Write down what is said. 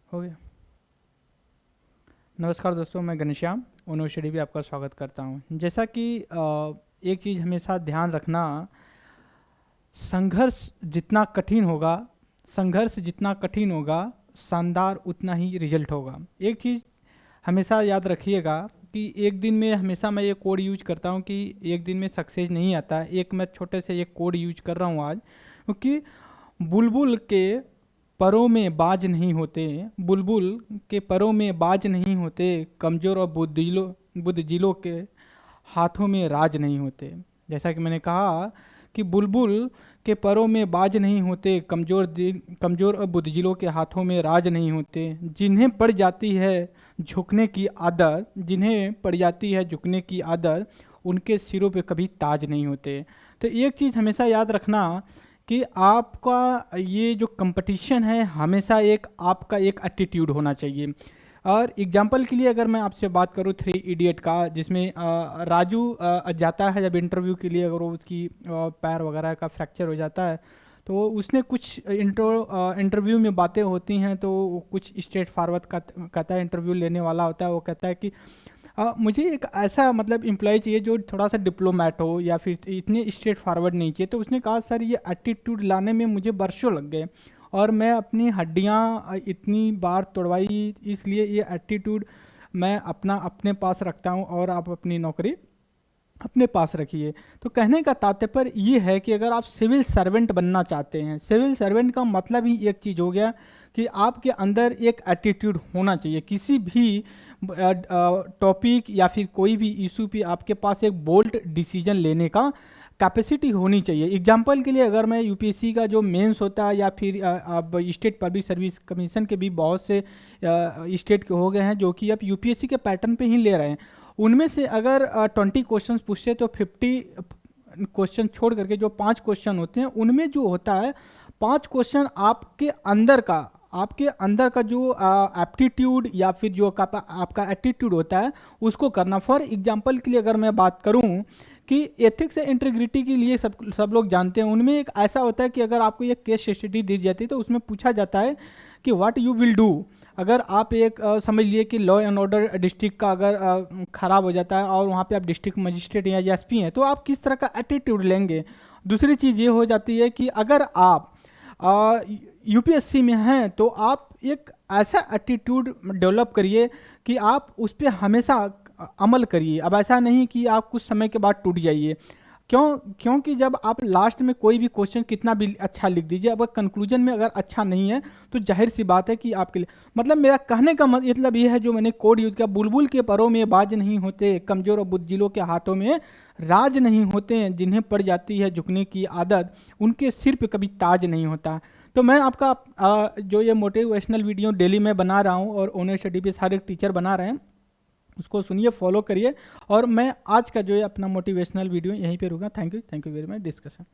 हो गया। नमस्कार दोस्तों, मैं घनश्याम ओनो स्टडी भी आपका स्वागत करता हूं। जैसा कि एक चीज़ हमेशा ध्यान रखना, संघर्ष जितना कठिन होगा संघर्ष जितना कठिन होगा, शानदार उतना ही रिजल्ट होगा। एक चीज़ हमेशा याद रखिएगा कि एक दिन में, हमेशा मैं ये कोड यूज करता हूँ कि एक दिन में सक्सेस नहीं आता। एक मैं छोटे से एक कोड यूज कर रहा हूँ आज, क्योंकि बुलबुल के परों में बाज नहीं होते, बुलबुल के परों में बाज नहीं होते, कमज़ोर और बुद्धिजीलों के हाथों में राज नहीं होते। जैसा कि मैंने कहा कि बुलबुल के परों में बाज नहीं होते, कमज़ोर और बुद्धिजीलों के हाथों में राज नहीं होते। जिन्हें पड़ जाती है झुकने की आदत, जिन्हें पड़ जाती है झुकने की आदत, उनके सिरों पे कभी ताज नहीं होते। तो एक चीज़ हमेशा याद रखना कि आपका ये जो कंपटीशन है, हमेशा एक आपका एक एटीट्यूड होना चाहिए। और एग्जाम्पल के लिए अगर मैं आपसे बात करूँ थ्री इडियट का, जिसमें राजू जाता है जब इंटरव्यू के लिए, अगर वो उसकी पैर वगैरह का फ्रैक्चर हो जाता है, तो उसने कुछ इंटरव्यू में बातें होती हैं, तो वो कुछ स्ट्रेट फॉरवर्ड कहता है। इंटरव्यू लेने वाला होता है, वो कहता है कि मुझे एक ऐसा मतलब एम्प्लॉय चाहिए जो थोड़ा सा डिप्लोमेट हो, या फिर इतने स्ट्रेट फॉरवर्ड नहीं चाहिए। तो उसने कहा, सर ये एटीट्यूड लाने में मुझे बरसों लग गए और मैं अपनी हड्डियां इतनी बार तोड़वाई, इसलिए ये एटीट्यूड मैं अपने पास रखता हूँ और आप अपनी नौकरी अपने पास रखिए। तो कहने का तात्पर्य ये है कि अगर आप सिविल सर्वेंट बनना चाहते हैं, सिविल सर्वेंट का मतलब ही एक चीज़ हो गया कि आपके अंदर एक एटीट्यूड होना चाहिए। किसी भी टॉपिक या फिर कोई भी इशू पे आपके पास एक बोल्ड डिसीजन लेने का कैपेसिटी होनी चाहिए। एग्जाम्पल के लिए, अगर मैं यूपीएससी का जो मेंस होता है, या फिर अब स्टेट पब्लिक सर्विस कमीशन के भी बहुत से स्टेट के हो गए हैं जो कि अब यूपीएससी के पैटर्न पे ही ले रहे हैं। उनमें से अगर 20 क्वेश्चन पूछते तो 50 क्वेश्चन छोड़ करके जो 5 क्वेश्चन होते हैं, उनमें जो होता है 5 क्वेश्चन आपके अंदर का जो एप्टीट्यूड या फिर जो आपका एटीट्यूड होता है, उसको करना। फॉर एग्जांपल के लिए अगर मैं बात करूं कि एथिक्स एंड इंटीग्रिटी के लिए सब लोग जानते हैं, उनमें एक ऐसा होता है कि अगर आपको एक केस स्टडी दी जाती है तो उसमें पूछा जाता है कि व्हाट यू विल डू। अगर आप एक समझ लिए कि लॉ एंड ऑर्डर डिस्ट्रिक्ट का अगर ख़राब हो जाता है और वहाँ पे आप डिस्ट्रिक्ट मजिस्ट्रेट या एसपी हैं, तो आप किस तरह का एटीट्यूड लेंगे। दूसरी चीज़ ये हो जाती है कि अगर आप यूपीएससी में हैं तो आप एक ऐसा एटीट्यूड डेवलप करिए कि आप उस पर हमेशा अमल करिए। अब ऐसा नहीं कि आप कुछ समय के बाद टूट जाइए। क्योंकि जब आप लास्ट में कोई भी क्वेश्चन कितना भी अच्छा लिख दीजिए, अगर कंक्लूजन में अगर अच्छा नहीं है तो जाहिर सी बात है कि आपके लिए, मतलब मेरा कहने का मतलब ये है, जो मैंने कोड यूज किया, बुलबुल के परों में बाज नहीं होते, कमजोर और बुद्धिजीलों के हाथों में राज नहीं होते हैं, जिन्हें पड़ जाती है झुकने की आदत, उनके सिर पे कभी ताज नहीं होता। तो मैं आपका जो ये मोटिवेशनल वीडियो डेली में बना रहा हूँ और ओनर स्टडी पे सारे टीचर बना रहे हैं, उसको सुनिए, फॉलो करिए। और मैं आज का जो है अपना मोटिवेशनल वीडियो यहीं पे रुका। Thank you very much discussion.